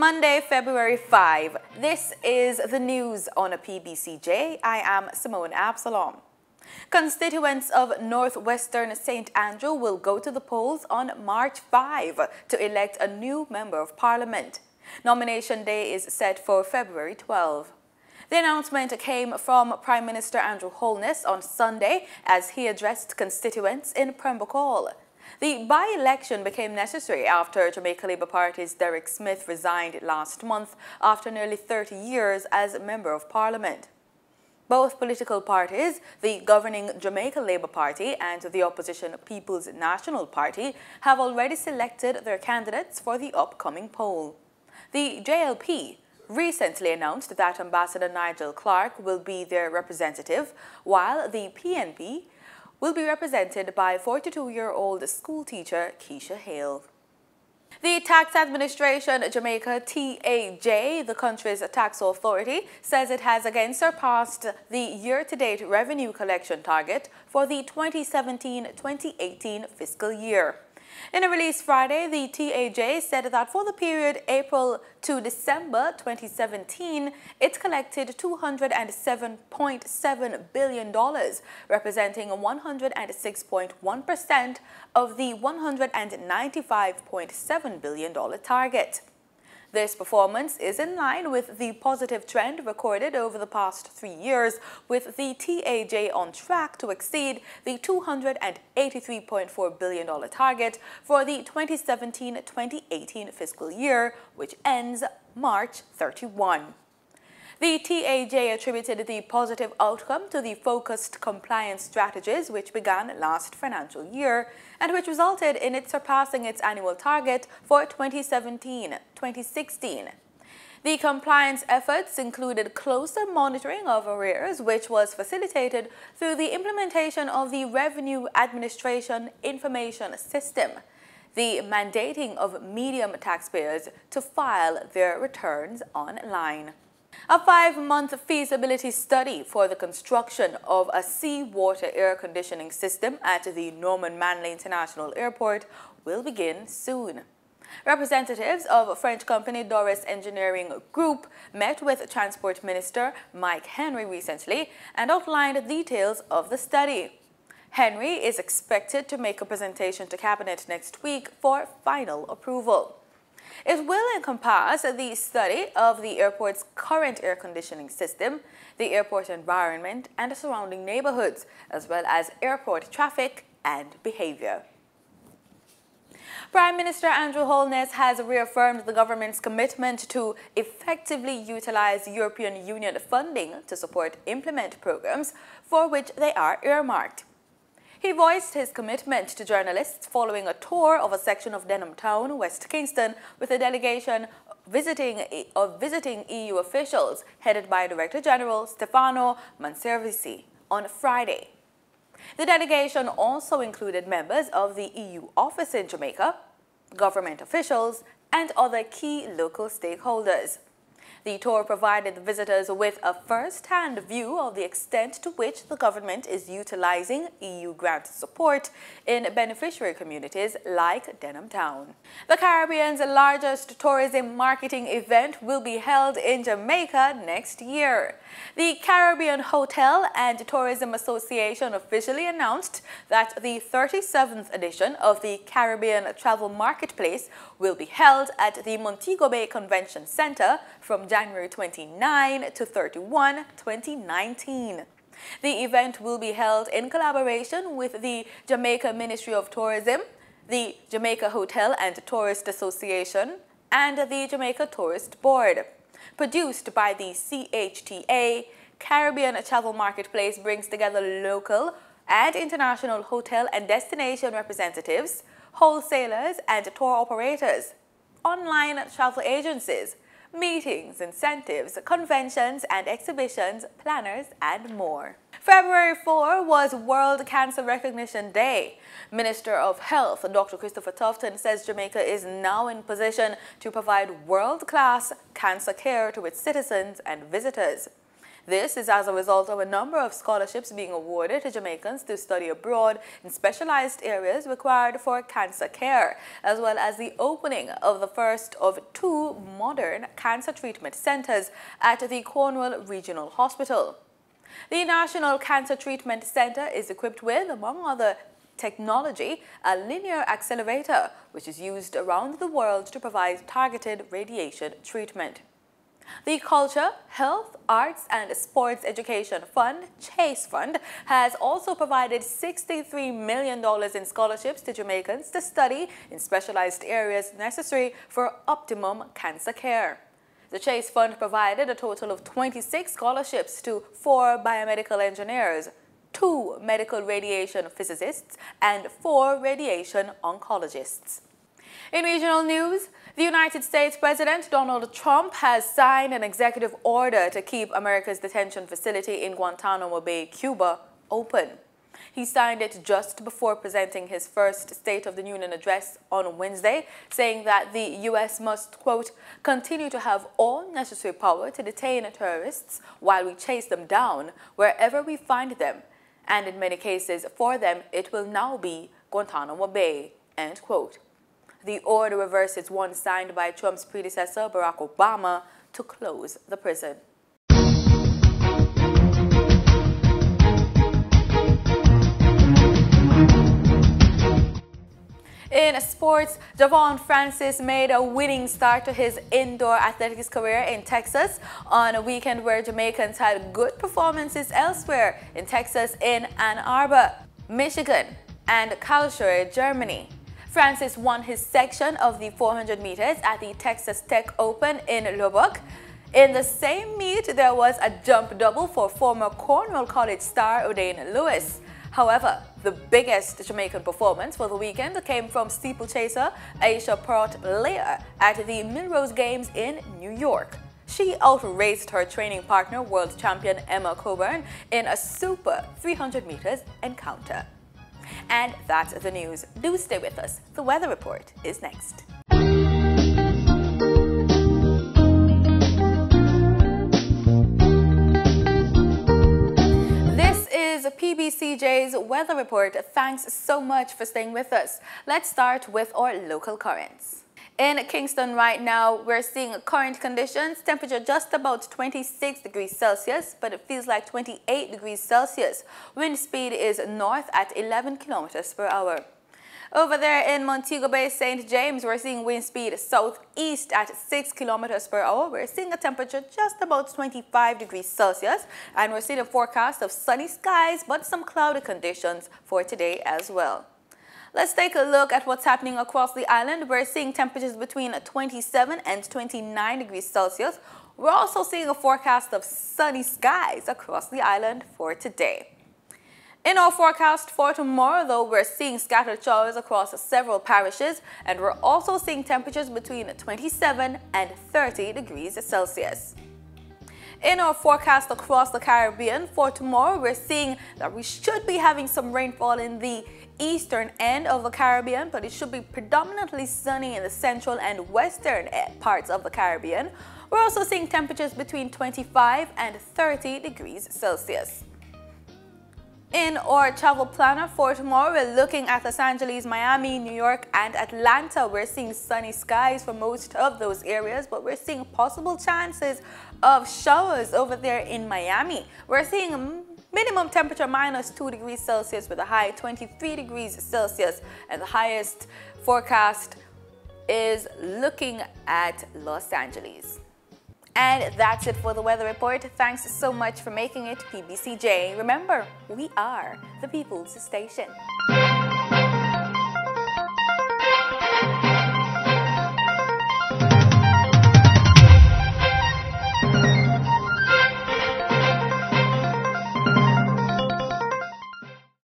Monday, February 5. This is the news on a PBCJ. I am Simone Absalom. Constituents of Northwestern St. Andrew will go to the polls on March 5 to elect a new Member of Parliament. Nomination day is set for February 12. The announcement came from Prime Minister Andrew Holness on Sunday as he addressed constituents in Pembroke Hall. The by-election became necessary after Jamaica Labour Party's Derek Smith resigned last month after nearly 30 years as Member of Parliament. Both political parties, the governing Jamaica Labour Party and the opposition People's National Party, have already selected their candidates for the upcoming poll. The JLP recently announced that Ambassador Nigel Clark will be their representative, while the PNP will be represented by 42-year-old schoolteacher Keisha Hale. The Tax Administration Jamaica, TAJ, the country's tax authority, says it has again surpassed the year-to-date revenue collection target for the 2017-2018 fiscal year. In a release Friday, the TAJ said that for the period April to December 2017, it collected $207.7 billion, representing 106.1% of the $195.7 billion target. This performance is in line with the positive trend recorded over the past 3 years, with the TAJ on track to exceed the $283.4 billion target for the 2017-2018 fiscal year, which ends March 31. The TAJ attributed the positive outcome to the focused compliance strategies which began last financial year and which resulted in it surpassing its annual target for 2017-2016. The compliance efforts included closer monitoring of arrears, which was facilitated through the implementation of the Revenue Administration Information System, the mandating of medium taxpayers to file their returns online. A 5-month feasibility study for the construction of a seawater air conditioning system at the Norman Manley International Airport will begin soon. Representatives of French company Doris Engineering Group met with Transport Minister Mike Henry recently and outlined details of the study. Henry is expected to make a presentation to Cabinet next week for final approval. It will encompass the study of the airport's current air conditioning system, the airport environment and the surrounding neighborhoods, as well as airport traffic and behavior. Prime Minister Andrew Holness has reaffirmed the government's commitment to effectively utilize European Union funding to support implement programs for which they are earmarked. He voiced his commitment to journalists following a tour of a section of Denham Town, West Kingston, with a delegation visiting EU officials headed by Director General Stefano Manservisi on Friday. The delegation also included members of the EU office in Jamaica, government officials, and other key local stakeholders. The tour provided the visitors with a first-hand view of the extent to which the government is utilizing EU grant support in beneficiary communities like Denham Town. The Caribbean's largest tourism marketing event will be held in Jamaica next year. The Caribbean Hotel and Tourism Association officially announced that the 37th edition of the Caribbean Travel Marketplace will be held at the Montego Bay Convention Center from January 29 to 31, 2019. The event will be held in collaboration with the Jamaica Ministry of Tourism, the Jamaica Hotel and Tourist Association, and the Jamaica Tourist Board. Produced by the CHTA, Caribbean Travel Marketplace brings together local and international hotel and destination representatives, wholesalers and tour operators, online travel agencies, meetings, incentives, conventions and exhibitions, planners, and more. February 4 was World Cancer Recognition Day. Minister of Health, Dr. Christopher Tufton, says Jamaica is now in position to provide world-class cancer care to its citizens and visitors. This is as a result of a number of scholarships being awarded to Jamaicans to study abroad in specialized areas required for cancer care, as well as the opening of the first of 2 modern cancer treatment centers at the Cornwall Regional Hospital. The National Cancer Treatment Center is equipped with, among other technology, a linear accelerator, which is used around the world to provide targeted radiation treatment. The Culture, Health, Arts and Sports Education Fund, CHASE Fund, has also provided $63 million in scholarships to Jamaicans to study in specialized areas necessary for optimum cancer care. The CHASE Fund provided a total of 26 scholarships to 4 biomedical engineers, 2 medical radiation physicists, and 4 radiation oncologists. In regional news, the United States President Donald Trump has signed an executive order to keep America's detention facility in Guantanamo Bay, Cuba, open. He signed it just before presenting his first State of the Union address on Wednesday, saying that the U.S. must, quote, continue to have all necessary power to detain terrorists while we chase them down wherever we find them. And in many cases, for them, it will now be Guantanamo Bay, end quote. The order reverses one signed by Trump's predecessor, Barack Obama, to close the prison. In sports, Javon Francis made a winning start to his indoor athletics career in Texas on a weekend where Jamaicans had good performances elsewhere in Texas, in Ann Arbor, Michigan, and Karlsruhe, Germany. Francis won his section of the 400 meters at the Texas Tech Open in Lubbock. In the same meet, there was a jump double for former Cornwall College star O'Dane Lewis. However, the biggest Jamaican performance for the weekend came from steeplechaser Aisha Port-Leah at the Millrose Games in New York. She outraced her training partner, world champion Emma Coburn, in a super 300 meters encounter. And that's the news. Do stay with us. The weather report is next. This is PBCJ's weather report. Thanks so much for staying with us. Let's start with our local currents. In Kingston right now, we're seeing current conditions, temperature just about 26 degrees Celsius, but it feels like 28 degrees Celsius. Wind speed is north at 11 kilometers per hour. Over there in Montego Bay, St. James, we're seeing wind speed southeast at 6 kilometers per hour. We're seeing a temperature just about 25 degrees Celsius, and we're seeing a forecast of sunny skies, but some cloudy conditions for today as well. Let's take a look at what's happening across the island. We're seeing temperatures between 27 and 29 degrees Celsius. We're also seeing a forecast of sunny skies across the island for today. In our forecast for tomorrow, though, we're seeing scattered showers across several parishes, and we're also seeing temperatures between 27 and 30 degrees Celsius. In our forecast across the Caribbean for tomorrow, we're seeing that we should be having some rainfall in the eastern end of the Caribbean, but it should be predominantly sunny in the central and western parts of the Caribbean. We're also seeing temperatures between 25 and 30 degrees Celsius. In our travel planner for tomorrow, we're looking at Los Angeles, Miami, New York, and Atlanta. We're seeing sunny skies for most of those areas, but we're seeing possible chances of showers over there in Miami. We're seeing a minimum temperature minus 2 degrees Celsius with a high 23 degrees Celsius, and the highest forecast is looking at Los Angeles. And that's it for the weather report. Thanks so much for making it PBCJ. Remember, we are the People's Station.